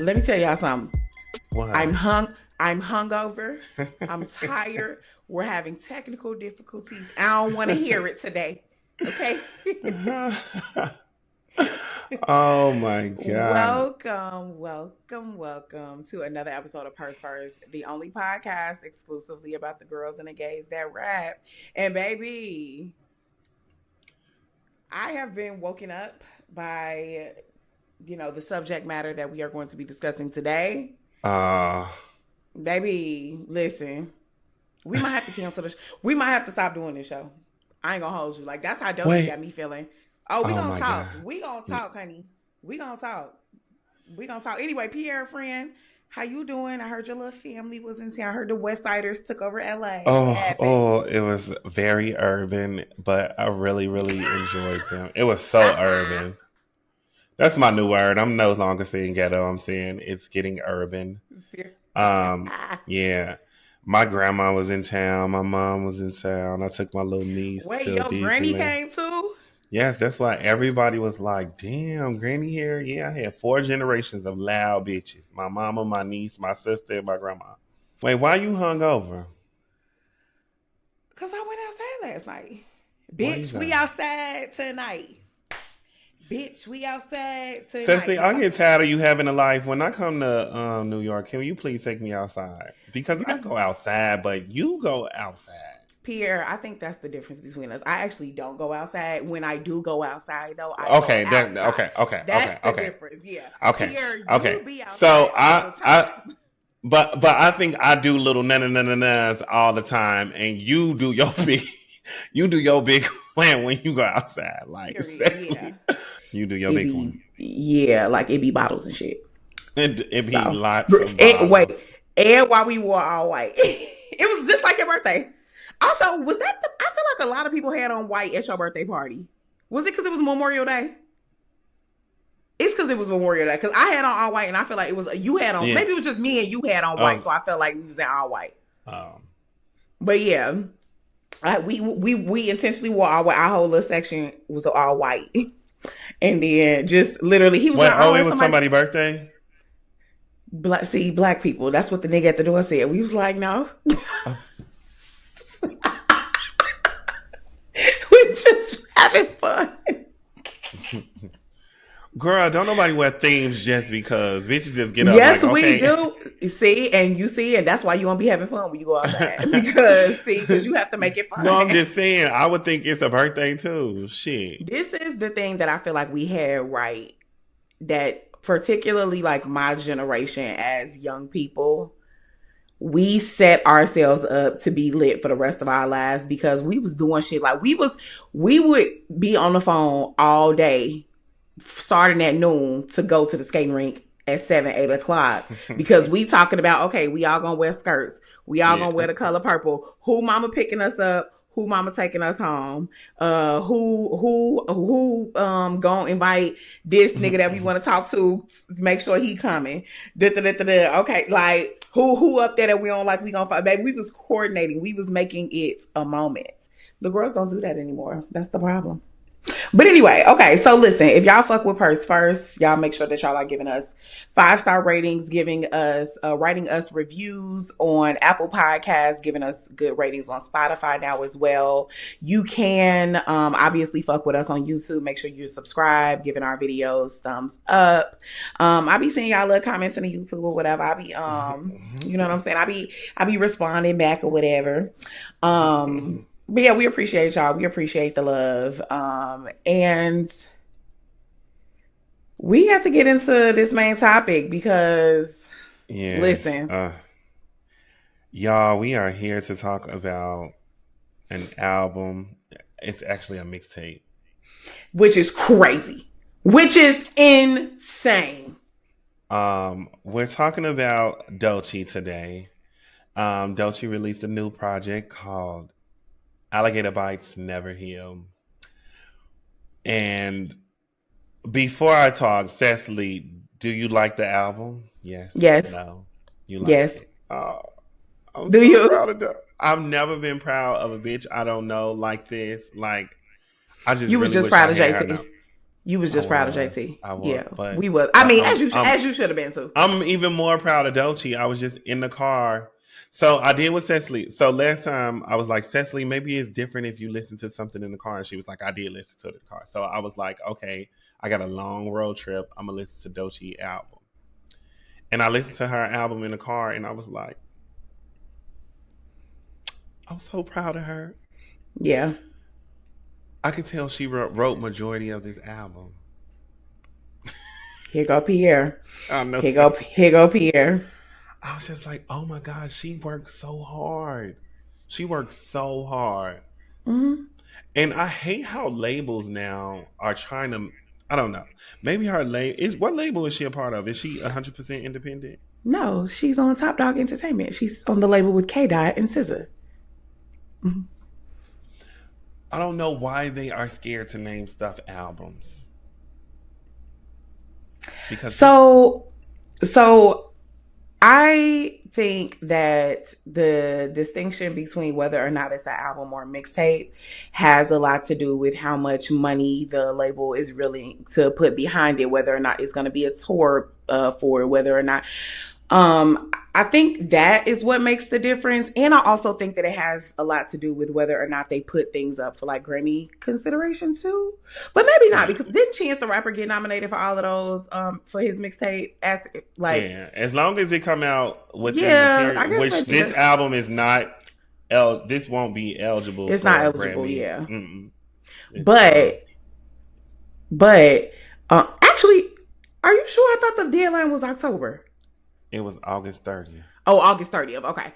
Let me tell y'all something. What? I'm hungover. I'm tired. We're having technical difficulties. I don't want to hear it today. Okay. Oh my god. welcome to another episode of Purse First, the only podcast exclusively about the girls and the gays that rap. And baby, I have been woken up by the subject matter that we are going to be discussing today. Uh Baby, listen, we might have to cancel this. We might have to stop doing this show. I ain't gonna hold you. Like that's how Doechii Wait. got me feeling. Oh, we Oh gonna my god. talk. We gonna talk, honey. We gonna talk. We gonna talk. Anyway, Pierre, friend, how you doing? I heard your little family was in town. I heard the West Siders took over LA. What happened? It was very urban, but I really, really enjoyed them. It was so urban. That's my new word. I'm no longer saying ghetto. I'm saying it's getting urban. Um, yeah. My grandma was in town. My mom was in town. I took my little niece Wait, to your granny Disneyland. came too? Yes, that's why everybody was like, damn, granny here. Yeah, I had four generations of loud bitches. My mama, my niece, my sister, and my grandma. Wait, why you hung over? Cause I went outside last night. Why you Bitch, we go? outside tonight. Bitch, we outside Cecily, tonight. I get tired of you having a life. When I come to New York, can you please take me outside? Because You I know, go outside, but you go outside. Pierre, I think that's the difference between us. I actually don't go outside. When I do go outside, though, I go Okay, that outside. okay, okay, That's okay, the okay, difference. Yeah. okay, Pierre, okay. you be outside So all the time. but I think I do little na na na na na's all the time, and you do your big, you do your big plan when you go outside. Like Period. Yeah. Cecily, you do your It big one. be, yeah, like it be bottles and shit. It be So, lots of wait. bottles. And while we wore all white, it was just like your birthday. Also, was that I feel like a lot of people had on white at your birthday party. Was it because it was Memorial Day? It's because it was Memorial Day. Because I had on all white, and I feel like it was you had on. Yeah. Maybe it was just me and you had on white, Oh. so I felt like we was in all white. Um. But yeah, we intentionally wore all white. Our whole little section was all white, and then just literally he was Wait. like, Oh, "Oh, it it's was somebody somebody's birthday. black." See, black people. That's what the nigga at the door said. We was like, "No." Oh. We just having fun. Girl, don't nobody wear themes just because bitches just get up like, Yes, we okay. do. See, and you see, and that's why you won't be having fun when you go outside because you have to make it No, fun. I'm just saying. I would think it's a birthday too. Shit. This is the thing that I feel like we had right. That particularly like my generation as young people, we set ourselves up to be lit for the rest of our lives because we was doing shit like we would be on the phone all day starting at noon to go to the skating rink at 7, 8 o'clock because we talking about, okay, we all gonna wear skirts, we all Yeah. gonna wear the color purple, who mama picking us up, who mama taking us home, who gonna invite this nigga that we want to talk to make sure he coming, okay, like who up there that we don't like, we gonna fight. Baby, we was coordinating, we was making it a moment. The girls don't do that anymore. That's the problem. But anyway, okay, so listen, if y'all fuck with Purse First, y'all make sure that y'all are giving us 5-star ratings, giving us writing us reviews on Apple Podcasts, giving us good ratings on Spotify now as well. You can obviously fuck with us on YouTube. Make sure you subscribe, giving our videos thumbs up. I be seeing y'all little comments in the YouTube or whatever. I be you know what I'm saying? I be responding back or whatever. But yeah, we appreciate y'all. We appreciate the love. And we have to get into this main topic because Yes. listen, Y'all, we are here to talk about an album. It's actually a mixtape. which is crazy, which is insane. We're talking about Doechii today. Doechii released a new project called Alligator Bites Never Heal. And before I talk, Cecily, do you like the album? Yes. Yes, No. You like yes. it. Oh, I'm Do so you? proud of that. I've never been proud of a bitch I don't know like this. Like, I just You was really just wish I proud of had her JT. number. You was just proud of JT. I was, yeah, but we was. I mean, as you should have been too. I'm even more proud of Doechii. I was just in the car. So I did with Sesali. So last time I was like, Sesali, maybe it's different if you listen to something in the car. And she was like, I did listen to the car. So I was like, okay, I got a long road trip. I'm gonna listen to Doechii album. And I listened to her album in the car, and I was like, I'm so proud of her. Yeah. I could tell she wrote majority of this album. Here go Pierre. Here go Pierre. I was just like, oh my God, she worked so hard. She worked so hard. Mm-hmm. And I hate how labels now are trying to, I don't know. Maybe her what label is she a part of? Is she 100% independent? No, she's on Top Dog Entertainment. She's on the label with K-Dot and SZA. Mm-hmm. I don't know why they are scared to name stuff albums. Because so I think that the distinction between whether or not it's an album or a mixtape has a lot to do with how much money the label is willing to put behind it, whether or not it's going to be a tour for it, whether or not. I think that is what makes the difference. And I also think that it has a lot to do with whether or not they put things up for like Grammy consideration too. But maybe not, because didn't Chance the Rapper get nominated for all of those for his mixtape? As long as it come out within the period, which this album is not this won't be eligible. It's not eligible, Grammy. Yeah. But actually, are you sure? I thought the deadline was October. It was August 30th. Oh, August 30th. Okay.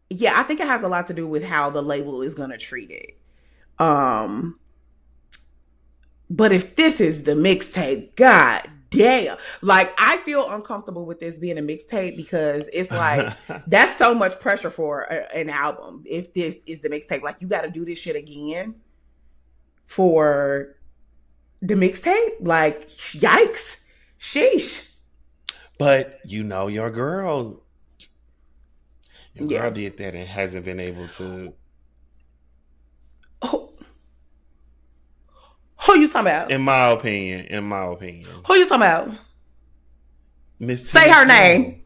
Yeah, I think it has a lot to do with how the label is going to treat it. But if this is the mixtape, god damn. Like, I feel uncomfortable with this being a mixtape because it's like, that's so much pressure for an album. If this is the mixtape, like, you got to do this shit again for the mixtape. Like, yikes. Sheesh. But you know your girl. Your girl did that and hasn't been able to. Who you talking about? In my opinion. Who you talking about? Say her name.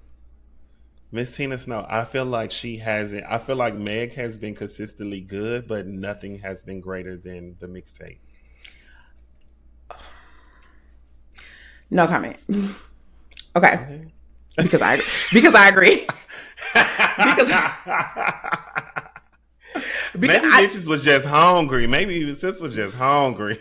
Miss Tina Snow. I feel like she hasn't. I feel like Meg has been consistently good, but nothing has been greater than the mixtape. No comment. Okay. Because I agree. because maybe bitches was just hungry. Maybe even sis was just hungry.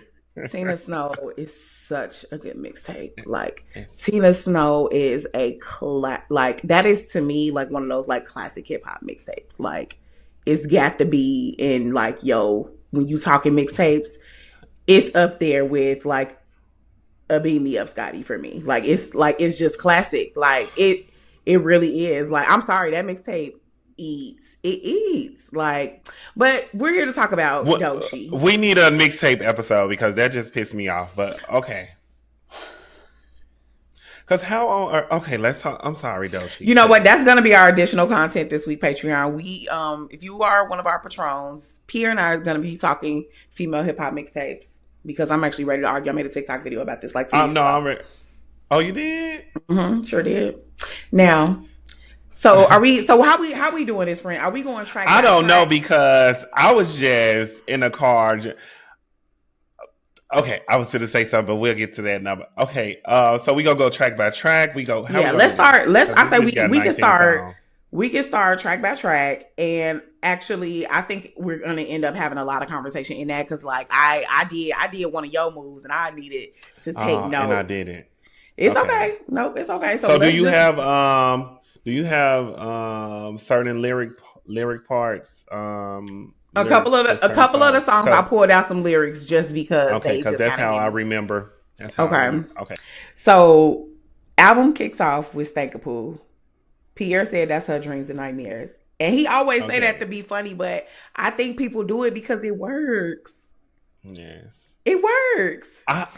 Tina Snow is such a good mixtape. Like, Tina Snow is like, that is to me like one of those like classic hip hop mixtapes. Like, it's got to be in like, yo, when you talking mixtapes, it's up there with like a Beam Me Up Scotty for me. Like, it's just classic. Like, it really is. Like, I'm sorry, that mixtape eats. Like, but we're here to talk about Doechii. We need a mixtape episode because that just pissed me off. But okay. Because let's talk. I'm sorry, Doechii. You know what? That's going to be our additional content this week, Patreon. We, if you are one of our patrons, Pierre and I are going to be talking female hip hop mixtapes. Because I'm actually ready to argue. I made a TikTok video about this like 2 years ago. I'm ready. Oh, you did? Mm-hmm, sure did. Now, so are we? So how we doing this, friend? Are we going track? I don't know because I was just in a car. Okay, I was going to say something, but we'll get to that number. Okay, so we gonna go track by track. Let's start. I say we can start. Songs. We can start track by track, and actually, I think we're gonna end up having a lot of conversation in that because, like, I did one of your moves, and I needed to take notes, and I didn't. It's okay. Nope, it's okay. So do you have certain lyric parts? A couple of the songs I pulled out some lyrics just because that's how I remember. Okay. So, album kicks off with Stankapool. Pierre said that's her dreams and nightmares. And he always say that to be funny, but I think people do it because it works. Yes. It works. I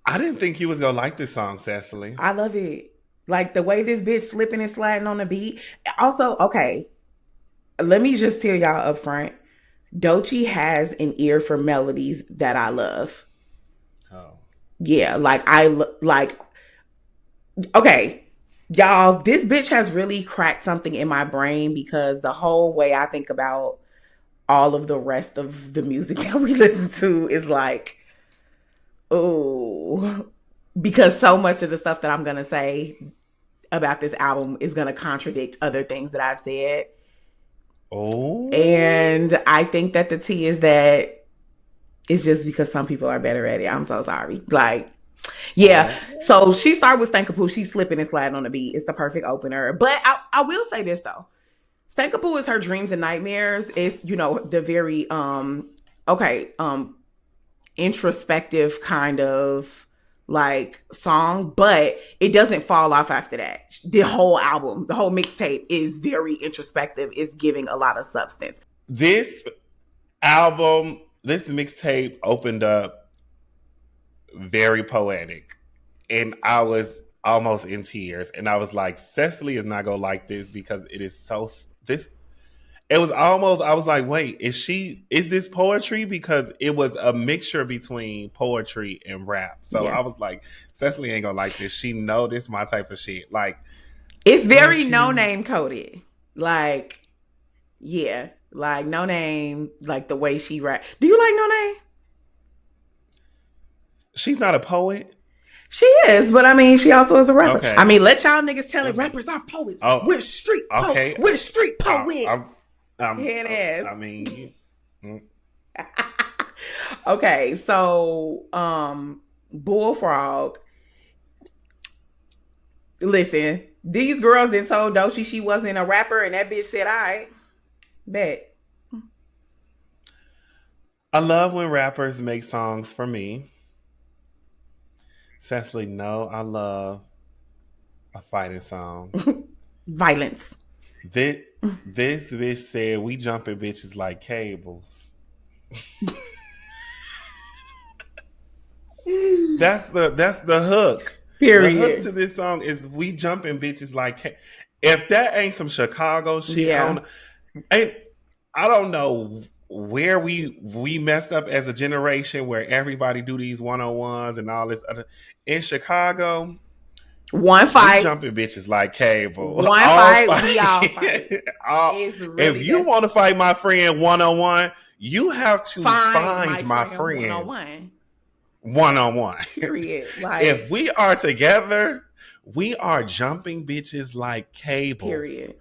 didn't think you was going to like this song, Sesali. I love it. Like, the way this bitch slipping and sliding on the beat. Also, okay, let me just tell y'all up front. Doechii has an ear for melodies that I love. Oh. yeah, like okay, y'all, this bitch has really cracked something in my brain because the whole way I think about all of the rest of the music that we listen to is like, oh, because so much of the stuff that I'm gonna say about this album is gonna contradict other things that I've said. Oh, and I think that the tea is that it's just because some people are better at it. I'm so sorry. Like, yeah. So she started with Stankapoo. She's slipping and sliding on the beat. It's the perfect opener. But I will say this though. Stankapoo is her dreams and nightmares. It's, you know, the very introspective kind of like song, but it doesn't fall off after that. The whole album, the whole mixtape is very introspective. It's giving a lot of substance. This album, this mixtape opened up very poetic, and I was almost in tears, and I was like, Sesali is not gonna like this because it is so this. It was almost, I was like, wait, is this poetry? Because it was a mixture between poetry and rap. So yeah. I was like, Sesali ain't gonna like this. She know this my type of shit. Like, it's very no name coded. Like, yeah, like No Name, like the way she rap. Do you like No Name? She's not a poet. She is, but I mean, she also is a rapper. Okay. I mean, let y'all niggas tell it. Rappers are poets. We're street poets. Okay. We're street poets. It is. I mean, okay, so Bullfrog. Listen, these girls that told Doechii she wasn't a rapper, and that bitch said, "All right, bet." I love when rappers make songs for me. Sesali, no, I love a fighting song. Violence. This bitch said we jumping bitches like cables. That's the hook. Period. The hook to this song is we jumping bitches like if that ain't some Chicago shit, yeah. I don't know where we messed up as a generation where everybody do these 101s and all this other in Chicago. One fight, we jumping bitches like cable. One fight, we all fight. Really if you want to fight my friend 101, you have to find my friend 101. Period. Like, if we are together, we are jumping bitches like cable. Period.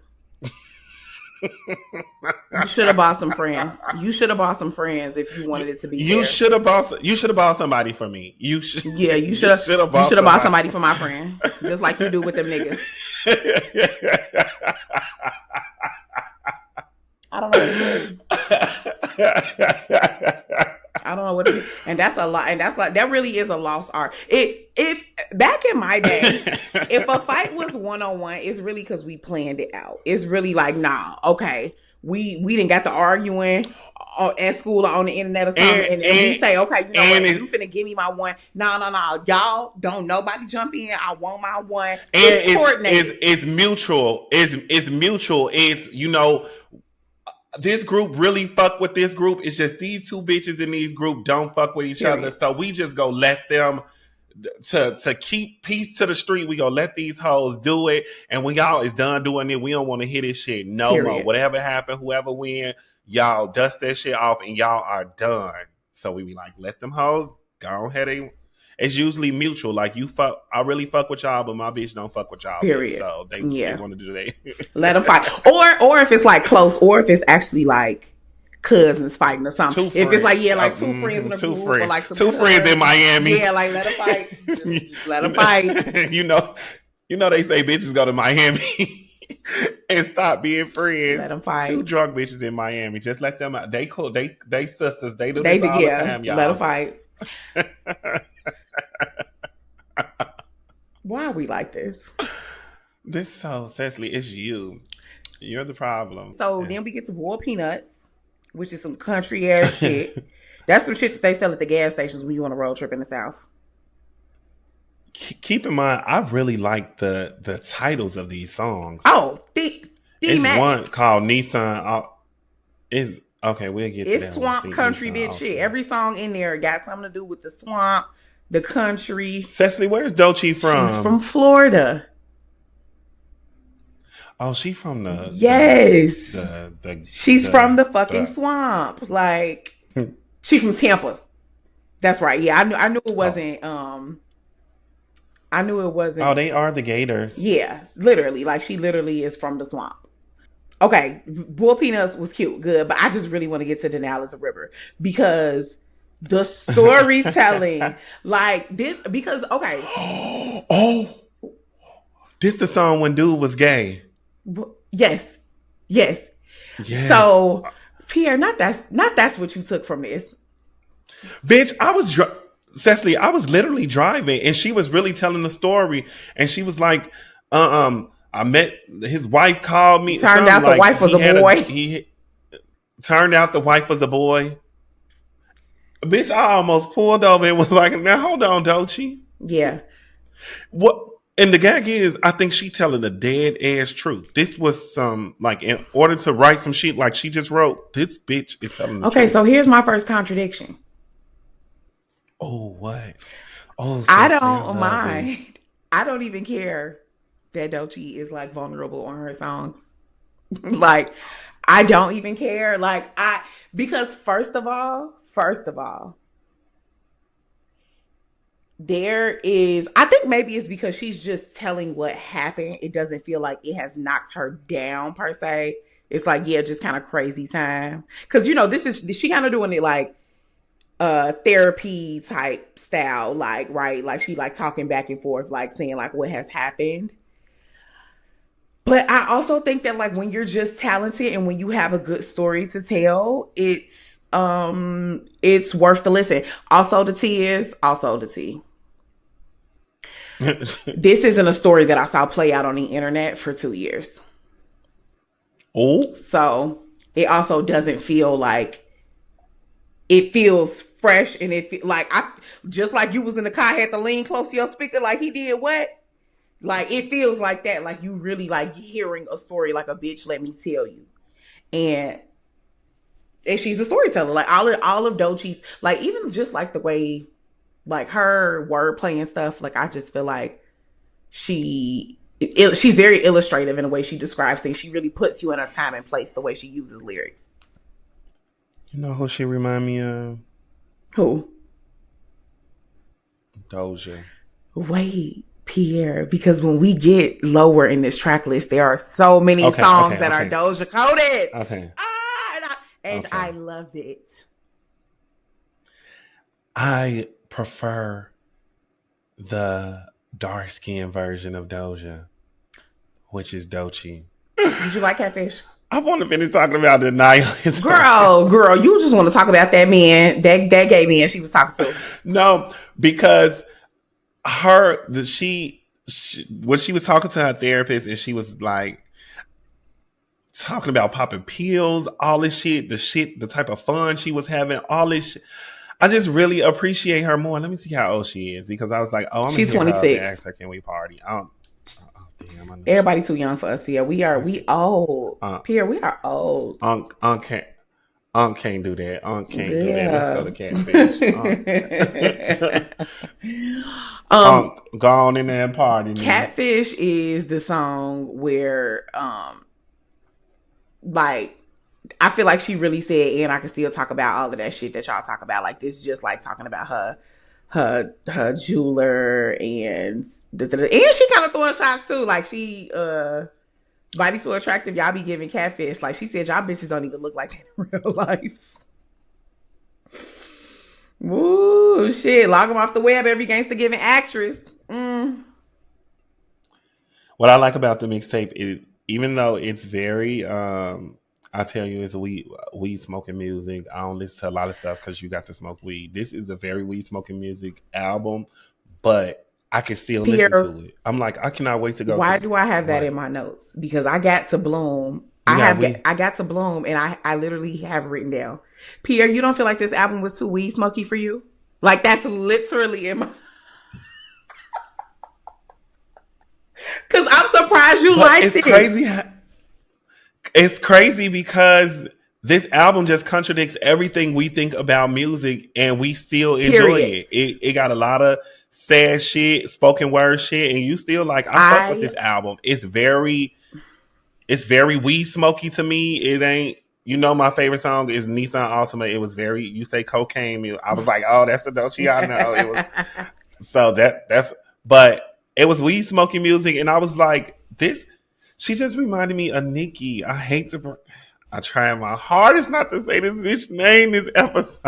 You should have bought some friends. You should have bought some friends if you wanted it to be. You should have bought somebody for me. You should. Yeah, you should have bought somebody for my friend, just like you do with them niggas. I don't know what to do. And that's a lot. And that's like, that really is a lost art. If back in my day, if a fight was 1-on-1, it's really because we planned it out. It's really like, nah, okay, we didn't got to arguing at school or on the internet or something, and we say, okay, you know what, you finna give me my one. No, y'all don't nobody jump in. I want my one. It's coordinated. It's mutual. It's mutual. It's, you know, this group really fuck with this group. It's just these two bitches in these group don't fuck with each other. So we just go let them to keep peace to the street. We go let these hoes do it, and when y'all is done doing it, we don't want to hear this shit no more. Whatever happened, whoever win, y'all dust that shit off, and y'all are done. So we be like, let them hoes go ahead. It's usually mutual. Like, you fuck, I really fuck with y'all, but my bitch don't fuck with y'all. Period. So they want to do that. Let them fight. Or if it's like close, or if it's actually like cousins fighting or something. If it's like, yeah, like two friends in a group, or like some two friends in Miami. Yeah, like let them fight. Just let them fight. You know they say bitches go to Miami and stop being friends. Let them fight. Two drunk bitches in Miami. Just let them out. They cool. They sisters. They do this all the time, y'all. Let them fight. Why are we like this? This so Sesali, it's you. You're the problem. So then we get to boiled peanuts, which is some country ass shit. That's some shit that they sell at the gas stations when you on a road trip in the South. Keep in mind, I really like the titles of these songs. Oh, it's one called Nissan. Is okay. We'll get to that. It's swamp country bitch shit. Every song in there got something to do with the swamp, the country. Sesali, where's Doechii from? She's from Florida. Oh, she from the yes. She's from the fucking swamp. Like she from Tampa. That's right. Yeah, I knew it wasn't. I knew it wasn't. Oh, they are the Gators. Yeah, literally. Like she literally is from the swamp. Okay, Bull Peanuts was cute, good, but I just really want to get to Denali's River because the storytelling, like this, because okay. Oh, this the song when dude was gay. Yes. So, Pierre, not that's what you took from this. Bitch, Sesali, I was literally driving, and she was really telling the story, and she was like, I met his wife called me. Turned out the wife was a boy. Turned out the wife was a boy. Bitch, I almost pulled over and was like, now hold on, Doechii. Yeah. What? And the gag is, I think she telling the dead ass truth. This was some, like, in order to write some shit like she just wrote, this bitch is telling the truth. Okay, so here's my first contradiction. Oh, what? Oh, I don't mind. I don't even care that Doechii is, like, vulnerable on her songs. Like, I don't even care. Like, because first of all, there is, I think maybe it's because she's just telling what happened. It doesn't feel like it has knocked her down per se. It's like, yeah, just kind of crazy time. Because, she kind of doing it like therapy type style, like, right? Like she like talking back and forth, like saying like what has happened. But I also think that like when you're just talented and when you have a good story to tell, it's worth the listen. Also the tears, also the tea. This isn't a story that I saw play out on the internet for 2 years. Oh. So it also doesn't feel like it feels fresh, and like just like you was in the car, had to lean close to your speaker like he did what? Like it feels like that, like you really like hearing a story like a bitch let me tell you. And she's a storyteller. Like all of Doechii's, like even just like the way like her wordplay and stuff, like I just feel like she's very illustrative in the way she describes things. She really puts you in a time and place the way she uses lyrics. You know who she remind me of? Who? Doja. Wait, Pierre, because when we get lower in this track list, there are so many songs that are Doja coded. Okay. I love it. I prefer the dark skinned version of Doja, which is Doechii. Did you like Catfish? I want to finish talking about the night. Girl, you just want to talk about that man, that gay man she was talking to. No, because when she was talking to her therapist and she was like talking about popping pills, all this shit, the type of fun she was having, all this shit. I just really appreciate her more. Let me see how old she is, because I was like, oh, she's 26. Ask her, can we party? Damn, everybody too young for us, Pierre. We old. Pierre, we are old. Unc can't do that. Unc can't do that. Let's go to Catfish. Go on in there and party. Catfish is the song where like I feel like she really said, and I can still talk about all of that shit that y'all talk about. Like this is just like talking about her jeweler and she kind of throwing shots too. Like she body so attractive, y'all be giving Catfish. Like she said, y'all bitches don't even look like that in real life. Woo shit, log them off the web, every gangster giving actress. What I like about the mixtape is, even though it's very I tell you, it's weed smoking music. I don't listen to a lot of stuff because you got to smoke weed. This is a very weed smoking music album, but I can still listen to it. I'm like, I cannot wait to go. Why do I have that in my notes? Because I got to Bloom. I got to Bloom, and I literally have written down, Pierre, you don't feel like this album was too weed smoky for you? Like that's literally in my. Because I'm surprised you liked it. It's crazy because this album just contradicts everything we think about music, and we still enjoy it. It got a lot of sad shit, spoken word shit, and you still like, I fuck with this album. It's very weed smoky to me. It ain't, my favorite song is Nissan Altima. It was very, you say cocaine. I was like, oh, that's the Doechii I know. It was so but it was weed smoky music, and I was like, this. She just reminded me of Nikki. I try my hardest not to say this bitch name this episode.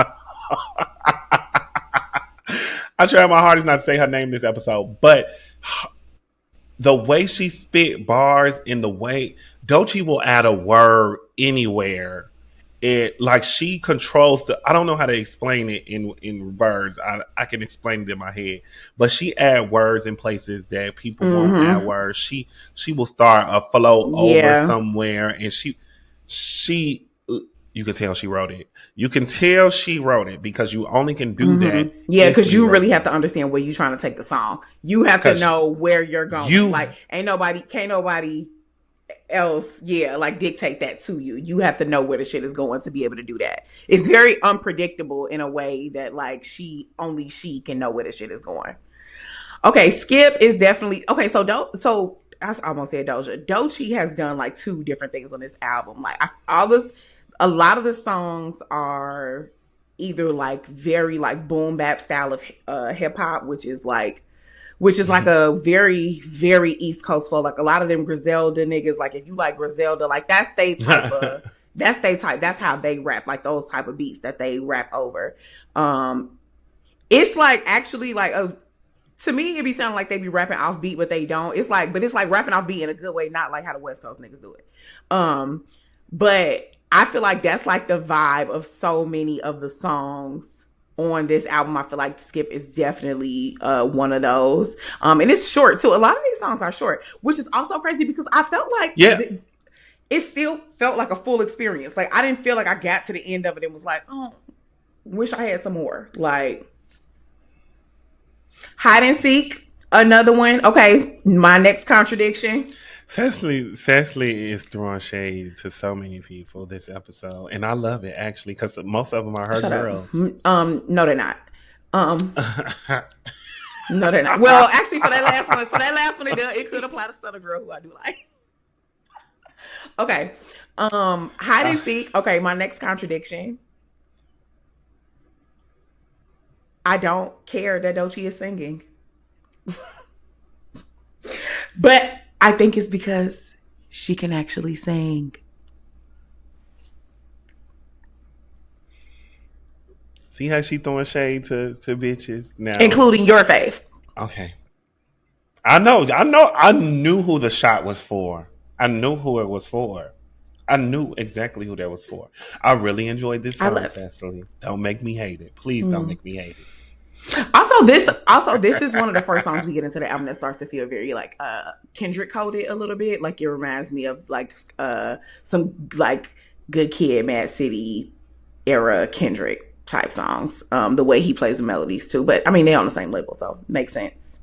I try my hardest not to say her name this episode, but the way she spit bars in the way Doechii will add a word anywhere. It like she controls I don't know how to explain it in words. I can explain it in my head, but she add words in places that people won't add words. She will start a flow over somewhere, and she you can tell she wrote it. You can tell she wrote it because you only can do that. Yeah, because you really have to understand where you're trying to take the song. You have to know where you're going. Can't nobody else, dictate that to you. You have to know where the shit is going to be able to do that. It's very unpredictable in a way that only she can know where the shit is going. Okay, Skip is definitely okay. So I almost said Doja. Doechii has done like two different things on this album. A lot of the songs are either like very like boom bap style of hip hop, which is like a very, very East Coast flow. Like a lot of them Griselda niggas, like if you like Griselda, like that's they type of that's how they rap, like those type of beats that they rap over. It's like actually like to me it be sounding like they be rapping off beat, but they don't. It's like rapping off beat in a good way, not like how the West Coast niggas do it. But I feel like that's like the vibe of so many of the songs on this album. I feel like Skip is definitely one of those. And it's short too. A lot of these songs are short, which is also crazy because I felt like it still felt like a full experience. Like I didn't feel like I got to the end of it and was like, oh, wish I had some more. Like Hide and Seek, another one. Okay, my next contradiction. Sesali is throwing shade to so many people this episode, and I love it actually because most of them are her girls. No, they're not. No, they're not. Well, actually, for that last one, it could apply to Stunner Girl, who I do like. Okay, Hide and Seek. Okay, my next contradiction. I don't care that Doechii is singing, but I think it's because she can actually sing. See how she throwing shade to bitches now, including your fave. Okay, I knew who the shot was for. I knew who it was for. I knew exactly who that was for. I really enjoyed this song, Sesali. Don't make me hate it. Please don't make me hate it. Also, this is one of the first songs we get into the album that starts to feel very like Kendrick coded a little bit. Like it reminds me of like some like Good Kid, Mad City era Kendrick type songs. The way he plays the melodies too, but I mean they're on the same label, so makes sense.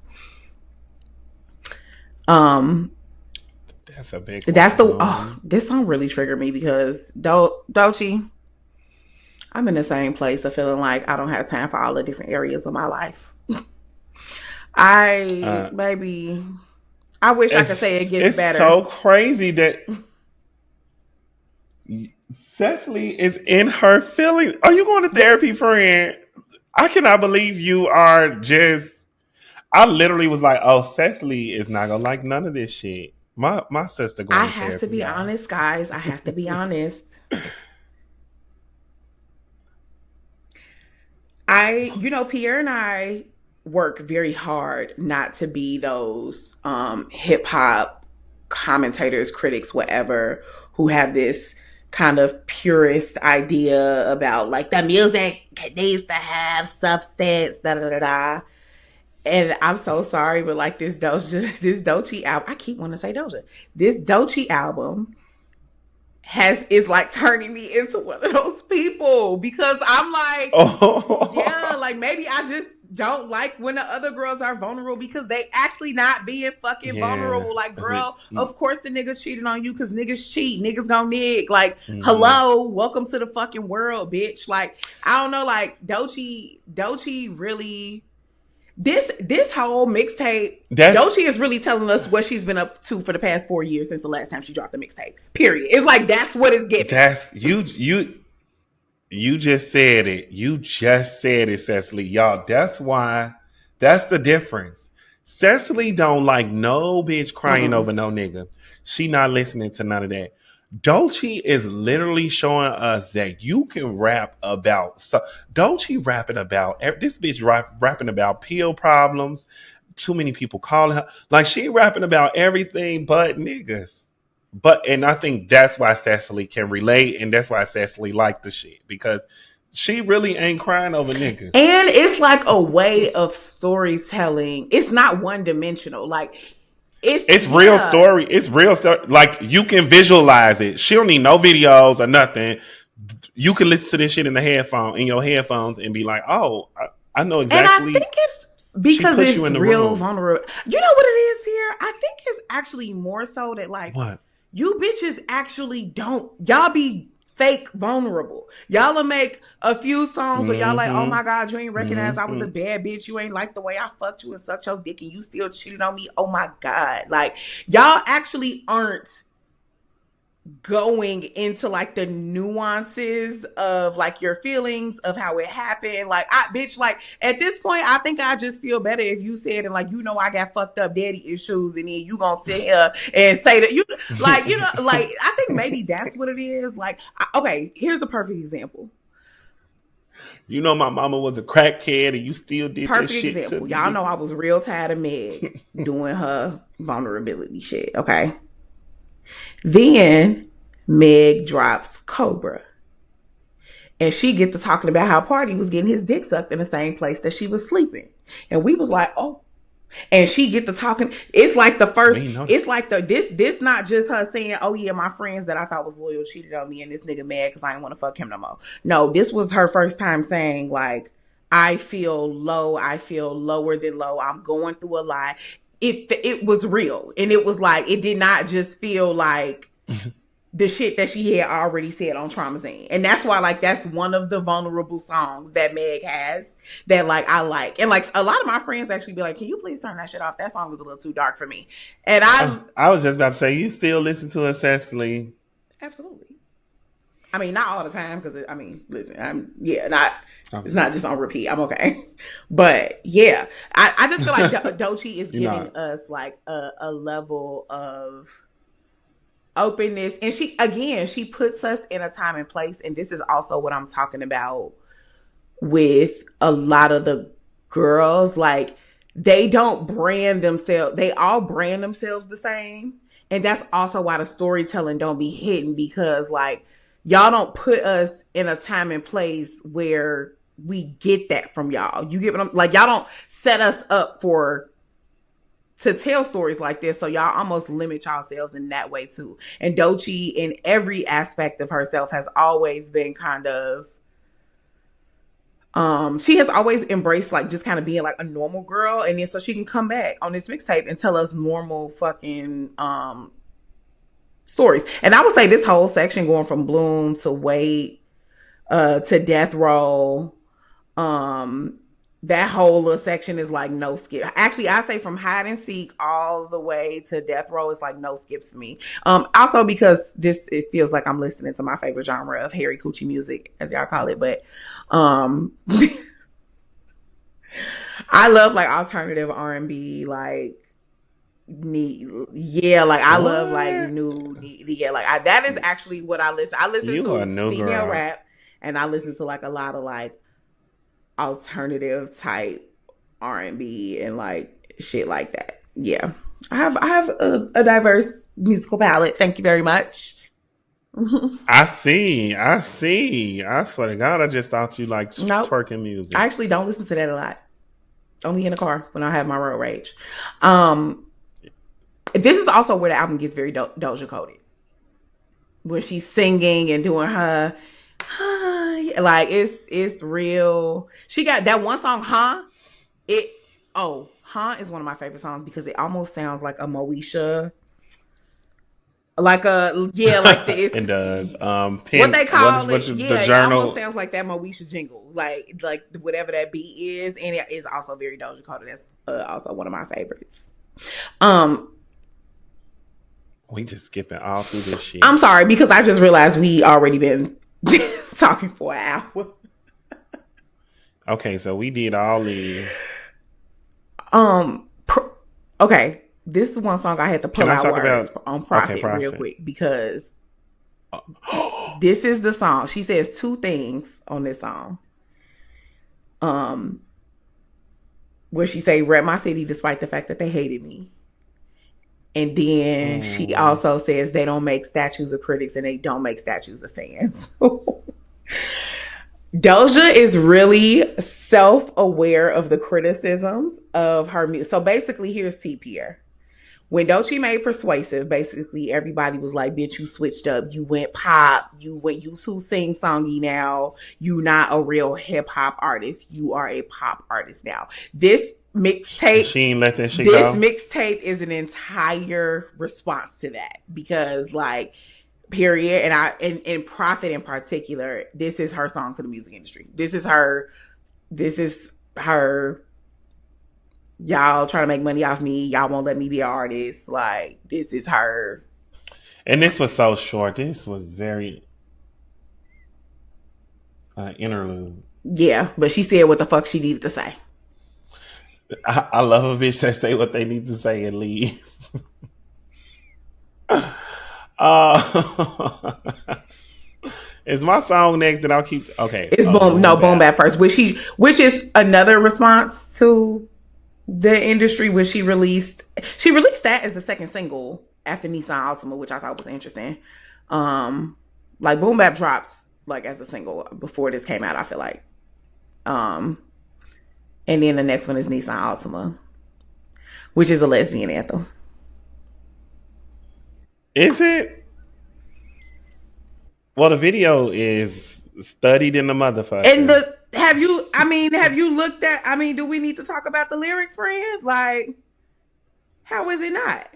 That's a big. This song really triggered me because Doechii. I'm in the same place of feeling like I don't have time for all the different areas of my life. I wish I could say it gets better. It's so crazy that Sesali is in her feelings. Are you going to therapy, friend? I cannot believe you are just. I literally was like, oh, Sesali is not gonna like none of this shit. My sister going. I have to be honest, guys. I have to be honest. Pierre and I work very hard not to be those hip hop commentators, critics, whatever, who have this kind of purist idea about like the music needs to substance, da da da da. And I'm so sorry, but like this Doechii album, I keep wanting to say Doja. This Doechii album is like turning me into one of those people because I'm like, yeah, like maybe I just don't like when the other girls are vulnerable because they actually not being fucking vulnerable. Like, girl, of course the nigga cheated on you because niggas cheat. Niggas gonna nig. Like, hello, welcome to the fucking world, bitch. Like, I don't know, like, Doechii really... This whole mixtape, Doechii is really telling us what she's been up to for the past 4 years since the last time she dropped the mixtape. Period. It's like, that's what it's getting. That's you just said it. You just said it, Sesali. Y'all, that's the difference. Sesali don't like no bitch crying over no nigga. She not listening to none of that. Doechii is literally showing us that you can rap about. So Doechii rapping about this bitch rapping about pill problems. Too many people calling her. Like, she rapping about everything but niggas. And I think that's why Sesali can relate, and that's why Sesali like the shit, because she really ain't crying over niggas. And it's like a way of storytelling. It's not one dimensional. Like, it's real story. It's real story. Like, you can visualize it. She don't need no videos or nothing. You can listen to this shit in your headphones, and be like, oh, I know exactly. And I think it's because it's real vulnerable. You know what it is, Pierre? I think it's actually more so that, like, what? You bitches actually don't. Y'all be fake vulnerable. Y'all will make a few songs where y'all like, oh my God, you ain't recognize I was a bad bitch. You ain't like the way I fucked you and sucked your dick and you still cheated on me. Oh my God. Like, y'all actually aren't going into like the nuances of like your feelings of how it happened. Like, bitch, like at this point, I think I just feel better if you said, and like, you know, I got fucked up daddy issues, and then you gonna sit here and say that you like, you know, like, I think maybe that's what it is. Like, okay, here's a perfect example. You know, my mama was a crackhead and you still did perfect this shit. Example. Y'all know I was real tired of Meg doing her vulnerability shit. Okay. Then Meg drops Cobra. And she get to talking about how Party was getting his dick sucked in the same place that she was sleeping. And we was like, oh. And she get to talking. It's like the first, it's like this not just her saying, oh yeah, my friends that I thought was loyal cheated on me and this nigga mad because I didn't want to fuck him no more. No, this was her first time saying, like, I feel low. I feel lower than low. I'm going through a lot. It was real. And it was like, it did not just feel like the shit that she had already said on Traumazine. And that's why, like, that's one of the vulnerable songs that Meg has that, like, I like. And, like, a lot of my friends actually be like, can you please turn that shit off? That song was a little too dark for me. And I was just about to say, you still listen to her, Sesali? Absolutely. I mean, not all the time, because, I mean, listen, it's not just on repeat. I'm okay. But, yeah, I just feel like Doechii is giving us, like, a level of openness. And she puts us in a time and place. And this is also what I'm talking about with a lot of the girls. Like, they don't brand themselves. They all brand themselves the same. And that's also why the storytelling don't be hidden, because, like, y'all don't put us in a time and place where we get that from y'all. You get what I'm like? Y'all don't set us up to tell stories like this. So y'all almost limit yourselves in that way too. And Doechii, in every aspect of herself, has always been kind of, she has always embraced, like, just kind of being like a normal girl. And then so she can come back on this mixtape and tell us normal fucking, stories. And I would say this whole section going from Bloom to Wait, to Death Row, that whole little section is like no skip. Actually, I say from Hide and Seek all the way to Death Row is like no skips for me. Also because it feels like I'm listening to my favorite genre of hairy coochie music, as y'all call it. But I love like alternative R&B, like I love like new, like that is actually what I listen. I listen to female rap, and I listen to like a lot of like alternative type R&B and like shit like that. Yeah, I have a diverse musical palette. Thank you very much. I see. I swear to God, I just thought you like twerking music. I actually don't listen to that a lot. Only in the car when I have my road rage. This is also where the album gets very Doja coded, where she's singing and doing her, like it's real. She got that one song, Is one of my favorite songs because it almost sounds like a Moesha, like the It does. what they call it. The Yeah, it journal? almost sounds like that Moesha jingle, like whatever that beat is, and it is also very Doja Cat. That's also one of my favorites. We just skipping all through this shit. I'm sorry because I just realized we already been talking for an hour. Okay, so we did all these. Okay, this is one song I had to pull out words on Prophet real quick because this is the song. She says two things on this song. Where she say, "Rep my city despite the fact that they hated me." And then she also says they don't make statues of critics and they don't make statues of fans. Doja is really self-aware of the criticisms of her music. So basically, here's T. Pierre. When Doechii made Persuasive, basically everybody was like, bitch, you switched up. You went pop. You too sing-songy now. You not a real hip-hop artist. You are a pop artist now. This mixtape, she ain't let that shit go. This mixtape is an entire response to that because, like, period, and Prophet in particular, this is her song to the music industry. This is her. Y'all trying to make money off me. Y'all won't let me be an artist. Like, this is her. And this was so short. This was very interlude. Yeah, but she said what the fuck she needed to say. I love a bitch that say what they need to say and leave. Is my song next that I'll keep? Okay, it's Boom Bap first, which is another response to the industry, which she released that as the second single after Nissan Altima, which I thought was interesting. Like Boom Bap dropped like as a single before this came out, I feel like. And then the next one is Nissan Altima, which is a lesbian anthem. Is it? Well, the video is studied in the motherfucker. And have you looked at, do we need to talk about the lyrics, friends? Like, how is it not?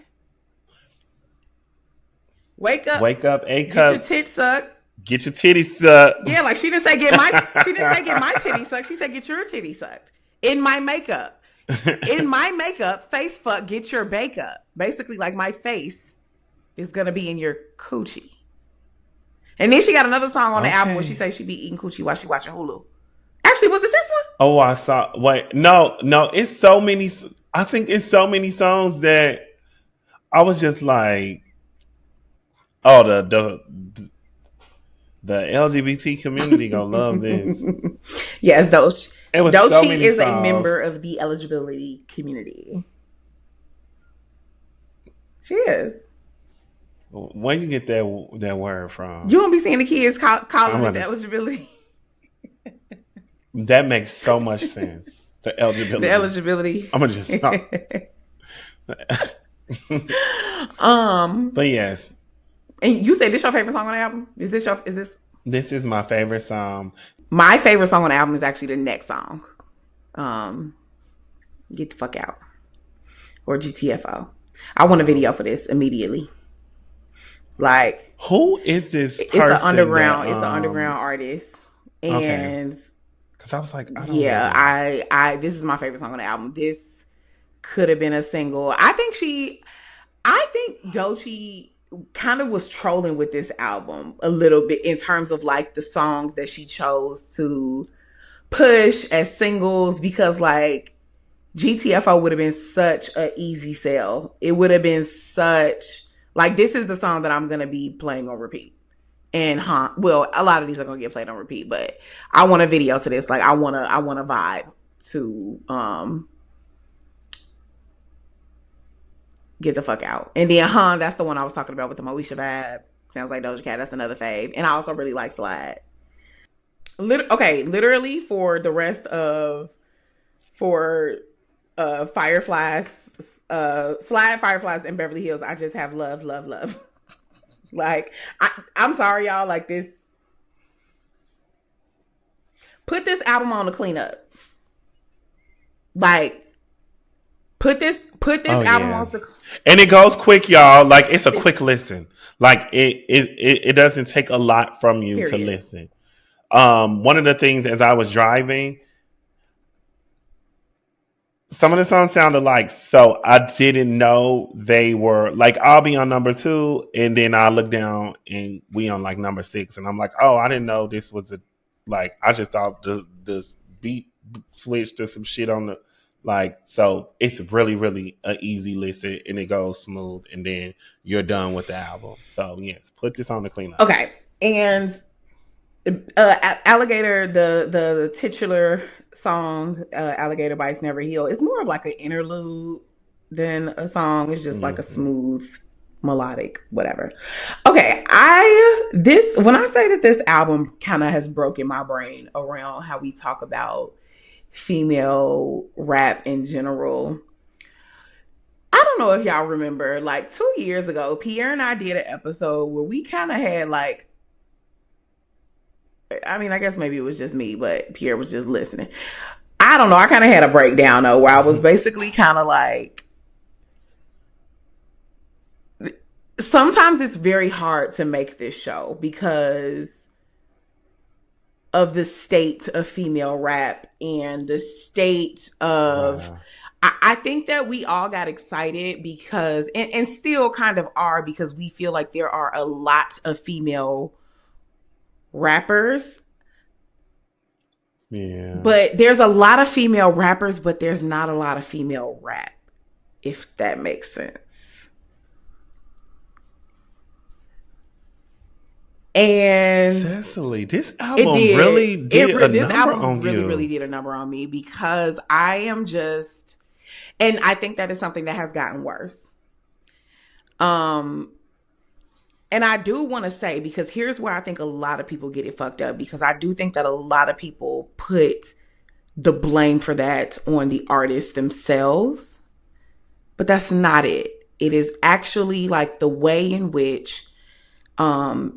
Wake up, A cup. Get your tits sucked. Get your titties sucked. Yeah, like she didn't say get my titties sucked. She said get your titties sucked. In my makeup. Face fuck, get your makeup. Basically, like my face is gonna be in your coochie. And then she got another song on the album where she says she be eating coochie while she watching Hulu. Actually, was it this one? Oh, I saw. Wait, no. It's so many. I think it's so many songs that I was just like, oh, the LGBT community gonna love this. Yes, Doechii. Doechii is songs. A member of the eligibility community. She is. Where you get that word from? You won't be seeing the kids calling it the eligibility. That makes so much sense. The eligibility. The eligibility. I'm gonna just stop. But yes. And you said this your favorite song on the album? Is this? This is my favorite song. My favorite song on the album is actually the next song. Get the fuck out. Or GTFO. I want a video for this immediately. Like, who is this person? It's an underground artist. And because I was like, I this is my favorite song on the album. This could have been a single. I think Doechii kind of was trolling with this album a little bit in terms of like the songs that she chose to push as singles, because like GTFO would have been such an easy sell. It would have been such like, this is the song that I'm gonna be playing on repeat. And a lot of these are gonna get played on repeat, but I want a video to this. Like, I want a vibe to Get the Fuck Out. And then that's the one I was talking about with the Moesha vibe. Sounds like Doja Cat. That's another fave. And I also really like Slide. Literally for the rest of Fireflies, Slide, Fireflies, and Beverly Hills, I just have love. Like, I'm sorry, y'all. Like, this. Put this album on to clean up. Like, put this album on to, and it goes quick, y'all. Like, it's a quick listen. Like, it doesn't take a lot from you to listen. One of the things as I was driving, some of the songs sounded like, so I didn't know they were like, I'll be on number 2, and then I look down and we on like number 6, and I'm like, oh, I didn't know this was like, I just thought this beat switched to some shit on the, like, so it's really, really an easy listen, and it goes smooth, and then you're done with the album. So yes, put this on the cleanup. Okay, and Alligator, the titular song, Alligator Bites Never Heal, is more of like an interlude than a song. It's just like a smooth melodic whatever. Okay, when I say that this album kind of has broken my brain around how we talk about female rap in general. I don't know if y'all remember, like 2 years ago, Pierre and I did an episode where we kind of had like, I mean, I guess maybe it was just me, but Pierre was just listening. I don't know. I kind of had a breakdown though, where I was basically kind of like, sometimes it's very hard to make this show because of the state of female rap and the state of, I think that we all got excited because, and still kind of are, because we feel like there are a lot of female rappers. Yeah. But there's a lot of female rappers, but there's not a lot of female rap, if that makes sense. And Sesali, this album really did a number on you. Really did a number on me because I am just, and I think that is something that has gotten worse. And I do want to say, because here's where I think a lot of people get it fucked up, because I do think that a lot of people put the blame for that on the artists themselves, but that's not it. It is actually like the way in which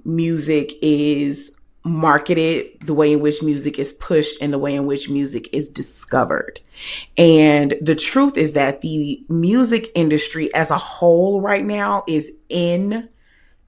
music is marketed, the way in which music is pushed, and the way in which music is discovered. And the truth is that the music industry as a whole right now is in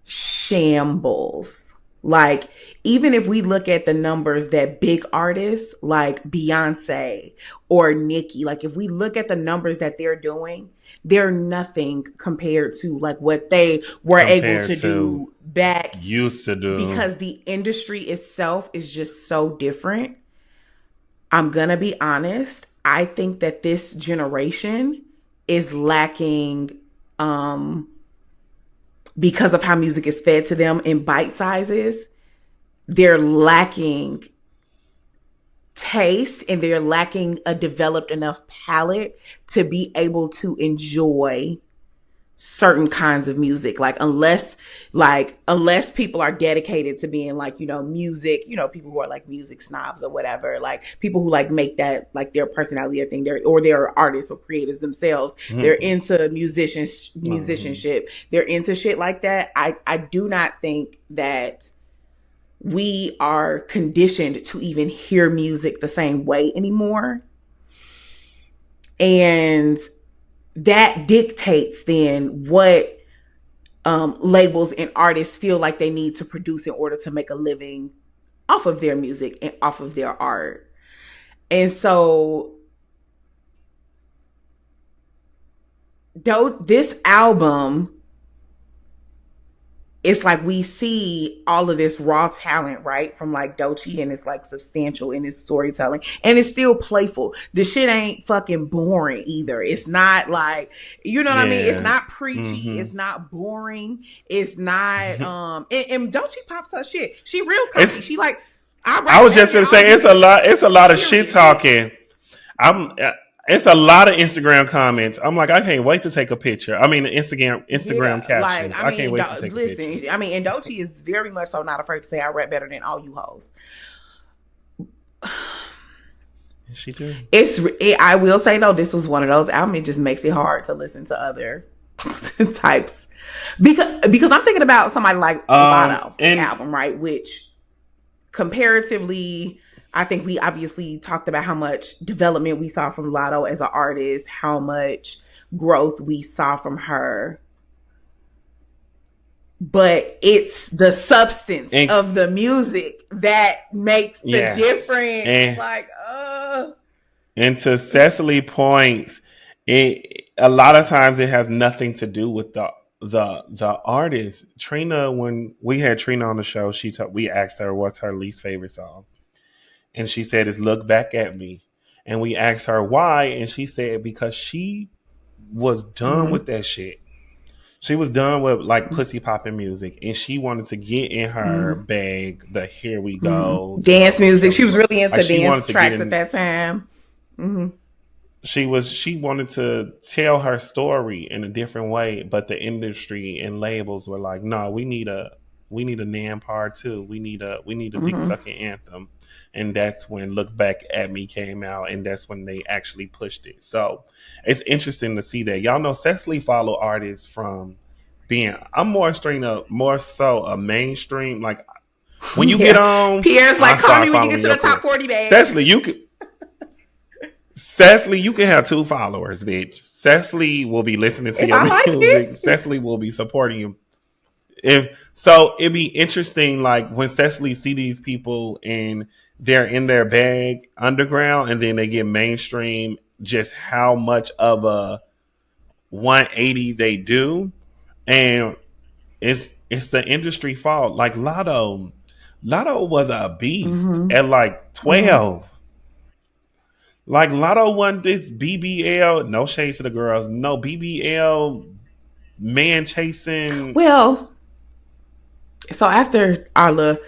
shambles. Like, even if we look at the numbers that big artists like Beyonce or Nicki, like if we look at the numbers that they're doing, they're nothing compared to like what they were able to do back used to do, because the industry itself is just so different. I'm gonna be honest, I think that this generation is lacking because of how music is fed to them in bite sizes. They're lacking taste and they're lacking a developed enough palate to be able to enjoy certain kinds of music. Unless people are dedicated to being like, music, people who are like music snobs or whatever, like people who like make that like their personality a thing, or they're artists or creators themselves. Mm-hmm. They're into musicianship. They're into shit like that. I do not think that we are conditioned to even hear music the same way anymore. And that dictates then what labels and artists feel like they need to produce in order to make a living off of their music and off of their art. And so this album, it's like we see all of this raw talent, right? From like Doechii, and it's like substantial in its storytelling, and it's still playful. The shit ain't fucking boring either. It's not like, what I mean? It's not preachy. Mm-hmm. It's not boring. It's not, and Doechii pops her shit. She real comfy. She like, I was just gonna say, it's a lot of shit talking. It's a lot of Instagram comments. I'm like, I can't wait to take a picture. I mean, Instagram captions. Like, I can't wait to take a picture. I mean, and Doechii is very much so not afraid to say I rap better than all you hoes. Is she do? I will say though, this was one of those albums. It just makes it hard to listen to other types because I'm thinking about somebody like Lovato album, right? Which comparatively, I think we obviously talked about how much development we saw from Latto as an artist, how much growth we saw from her. But it's the substance of the music that makes the difference. And to Sesali points, a lot of times it has nothing to do with the artist. Trina, when we had Trina on the show, we asked her what's her least favorite song, and she said it's "Look Back at Me," and we asked her why, and she said because she was done with that shit. She was done with like pussy popping music, and she wanted to get in her bag. The here we go dance music. She was really into dance tracks at that time. She wanted to tell her story in a different way, but the industry and labels were like, "No, we need a Nan part 2. We need a big fucking anthem." And that's when "Look Back at Me" came out, and that's when they actually pushed it. So it's interesting to see that. Y'all know Sesali follow artists from being. I'm more so a mainstream. Like when you get on, Pierre's like, call me when you get to the top 40, babe. Sesali, you can have 2 followers, bitch. Sesali will be listening to your music. Sesali will be supporting you. It'd be interesting, like when Sesali see these people and they're in their bag underground and then they get mainstream, just how much of a 180 they do. And it's the industry fault. Like Latto was a beast at like 12. Like Latto won this BBL, no shade to the girls, no BBL man chasing. Well, so after our little,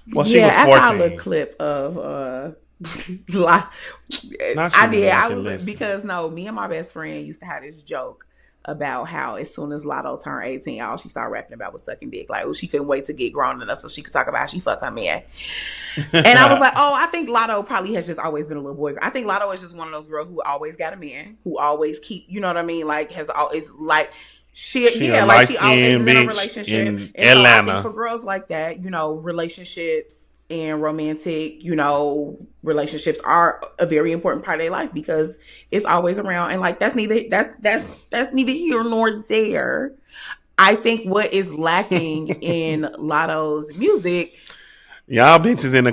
she was 14. After our little clip of because me and my best friend used to have this joke about how as soon as Latto turned 18, all she started rapping about was sucking dick. Like, she couldn't wait to get grown enough so she could talk about how she fucked her man. And I was like, I think Latto probably has just always been a little boy. I think Latto is just one of those girls who always got a man, who always keep, you know what I mean? Like, has always, like, she always is in a relationship. In Atlanta. So I think for girls like that, relationships and romantic, relationships are a very important part of their life because it's always around. And like, that's neither here nor there. I think what is lacking in Latto's music. Y'all bitches in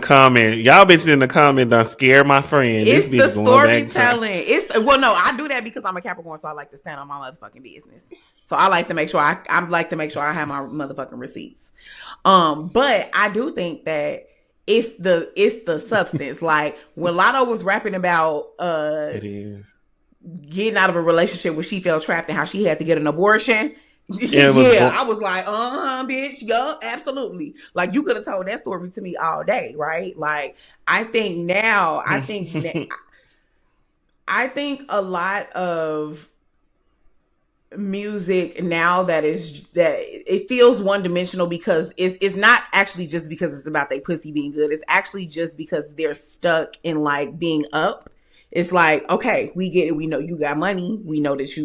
the comment done scare my friend. It's the storytelling. I do that because I'm a Capricorn, so I like to stand on my motherfucking business. So I like to make sure I have my motherfucking receipts. But I do think that it's the substance. Like when Latto was rapping about getting out of a relationship where she felt trapped and how she had to get an abortion. I was like, bitch, yeah, absolutely. Like you could have told that story to me all day, right? Like I think a lot of music now that it feels one dimensional because it's not actually just because it's about they pussy being good. It's actually just because they're stuck in like being up. It's like, okay, we get it. We know you got money. We know that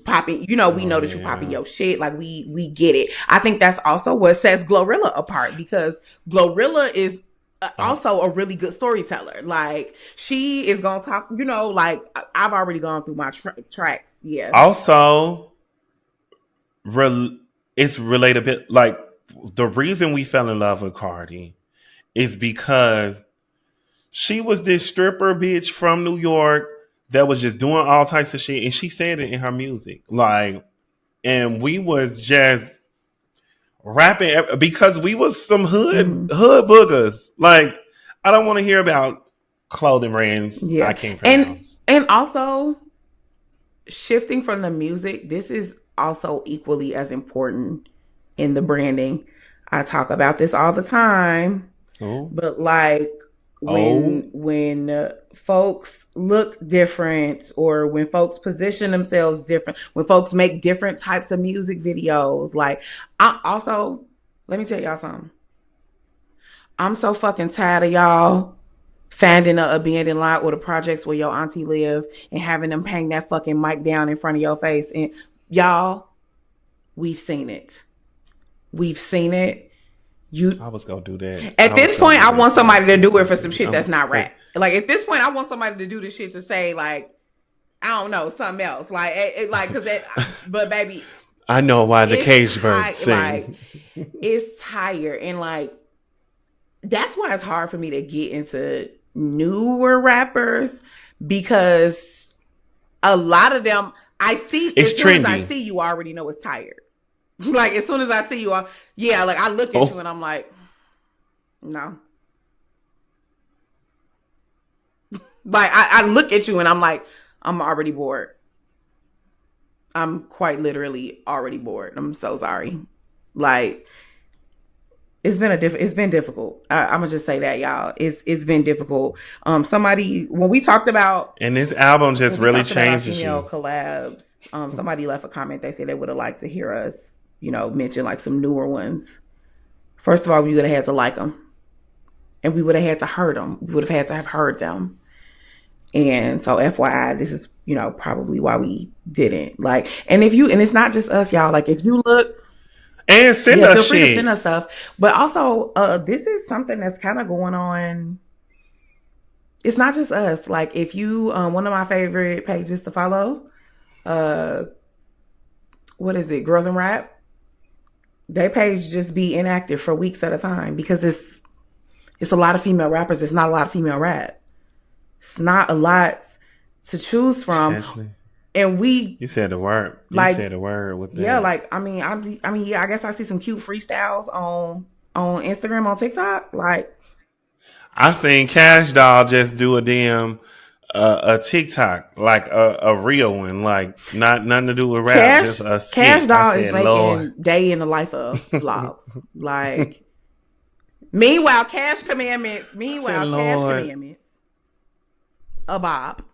popping, we know that you popping your shit. Like we get it. I think that's also what sets Glorilla apart because Glorilla is also a really good storyteller. Like she is going to talk, like I've already gone through my tracks. Yeah. Also, it's relatable. Like the reason we fell in love with Cardi is because she was this stripper bitch from New York that was just doing all types of shit. And she said it in her music. Like, and we was just rapping because we was some hood boogers. Like, I don't want to hear about clothing brands I can't pronounce. And also, shifting from the music, this is also equally as important in the branding. I talk about this all the time. But like, when folks look different or when folks position themselves different, when folks make different types of music videos, like let me tell y'all something. I'm so fucking tired of y'all finding an abandoned lot or the projects where your auntie live and having them hang that fucking mic down in front of your face. And y'all, we've seen it. I was gonna do that. At this point, I want somebody to do it for some shit that's not rap. Like at this point, I want somebody to do the shit to say like, I don't know, something else. Like, cause that. But baby, I know why the cage bird sing. Like, it's tired, and like that's why it's hard for me to get into newer rappers because a lot of them I see. It's as soon trendy. as I see you, already know it's tired. Like as soon as I see you, like I look at you and I'm like, no. Like I look at you and I'm like, I'm already bored. I'm quite literally already bored. I'm so sorry. Like it's been difficult. I'm gonna just say that, y'all. It's been difficult. Somebody when we talked about and this album just really changes you. Collabs. Somebody left a comment. They said they would have liked to hear us, mention like some newer ones. First of all, we would have had to like them, and we would have had to heard them. We would have had to have heard them. And so, FYI, this is probably why we didn't like. And it's not just us, y'all. Like if you look. And send us feel free shit. to send us stuff. But also, this is something that's kind of going on. It's not just us. Like, if you, one of my favorite pages to follow, what is it? Girls and Rap. Their page just be inactive for weeks at a time because it's a lot of female rappers. It's not a lot of female rap. It's not a lot to choose from. Exactly. And you said the word. You said the word with that. Yeah, like I guess I see some cute freestyles on Instagram, on TikTok. Like I seen Cash Doll just do a damn a TikTok, like a real one, like nothing to do with rap. Just a skit. Cash Doll is making day in the life of vlogs. Like meanwhile, Cash Commandments. A Bob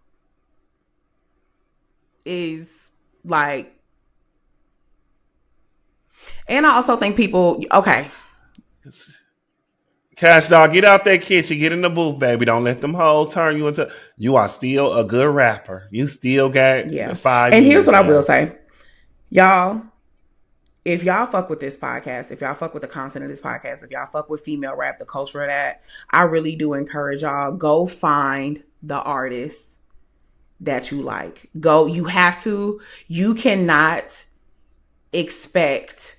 is like, and I also think people, okay. Cash Dog, get out that kitchen, get in the booth, baby. Don't let them hoes turn you into. You are still a good rapper. You still got 5 And years here's what left. I will say, y'all. If y'all fuck with this podcast, if y'all fuck with the content of this podcast, if y'all fuck with female rap, the culture of that, I really do encourage y'all, go find the artists that you like. You have to. You cannot expect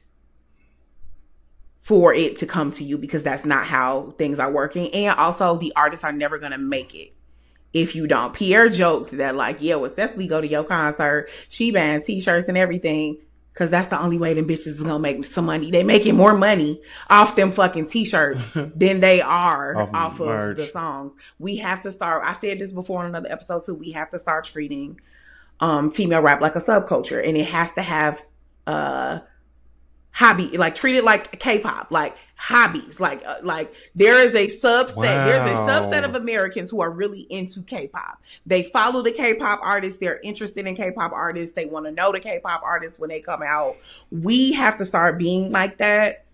for it to come to you because that's not how things are working. And also, the artists are never going to make it if you don't. Pierre joked that like, when Sesali go to your concert, she buying t-shirts and everything because that's the only way them bitches is going to make some money. They making more money off them fucking t-shirts than they are off of the songs. We have to start. I said this before in another episode too. We have to start treating female rap like a subculture, and it has to have hobby, like treat it like K-pop, like hobbies, like there is a subset. Wow. There's a subset of Americans who are really into K-pop. They follow the K-pop artists. They're interested in K-pop artists. They want to know the K-pop artists when they come out. We have to start being like that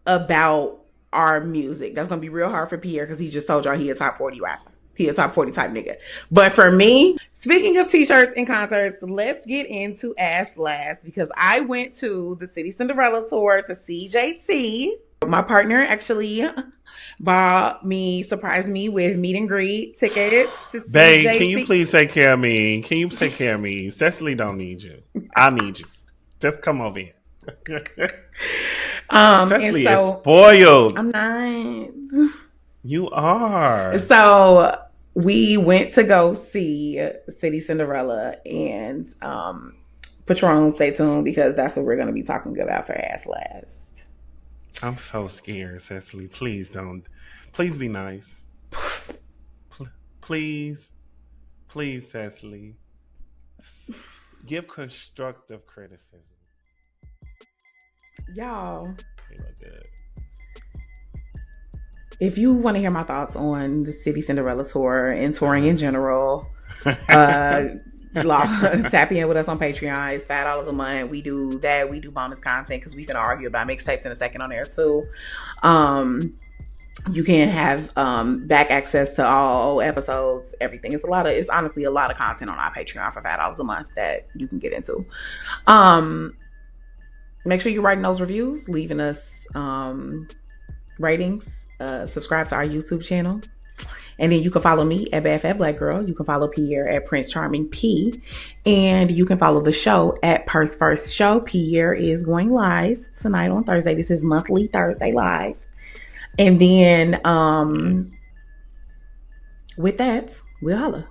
about our music. That's gonna be real hard for Pierre because he just told y'all he a top 40 rapper. He a top 40 type nigga. But for me, speaking of t-shirts and concerts, let's get into Ass Last because I went to the City Cinderella tour to see JT. My partner actually surprised me with meet and greet tickets to see Babe, JT. can you please take care of me? Sesali don't need you. I need you. Just come over here. Sesali is spoiled. I'm not. You are. So we went to go see City Cinderella and Patron, stay tuned because that's what we're going to be talking about for Ass Last. I'm so scared, Sesali. Please don't. Please be nice. Please, Sesali. Give constructive criticism. Y'all. You look good. If you want to hear my thoughts on the City Cinderella tour and touring in general, tap in with us on Patreon. It's $5 a month. We do that. We do bonus content because we can argue about mixtapes in a second on there too. You can have back access to all episodes, everything. It's honestly a lot of content on our Patreon for $5 a month that you can get into. make sure you're writing those reviews, leaving us ratings, subscribe to our YouTube channel. And then you can follow me at Bad Fat Black Girl. You can follow Pierre at Prince Charming P. And you can follow the show at Purse First Show. Pierre is going live tonight on Thursday. This is monthly Thursday live. And then with that, we'll holla.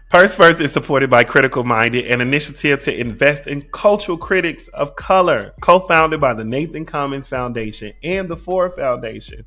Purse First is supported by Critical Minded, an initiative to invest in cultural critics of color, co-founded by the Nathan Cummins Foundation and the Ford Foundation.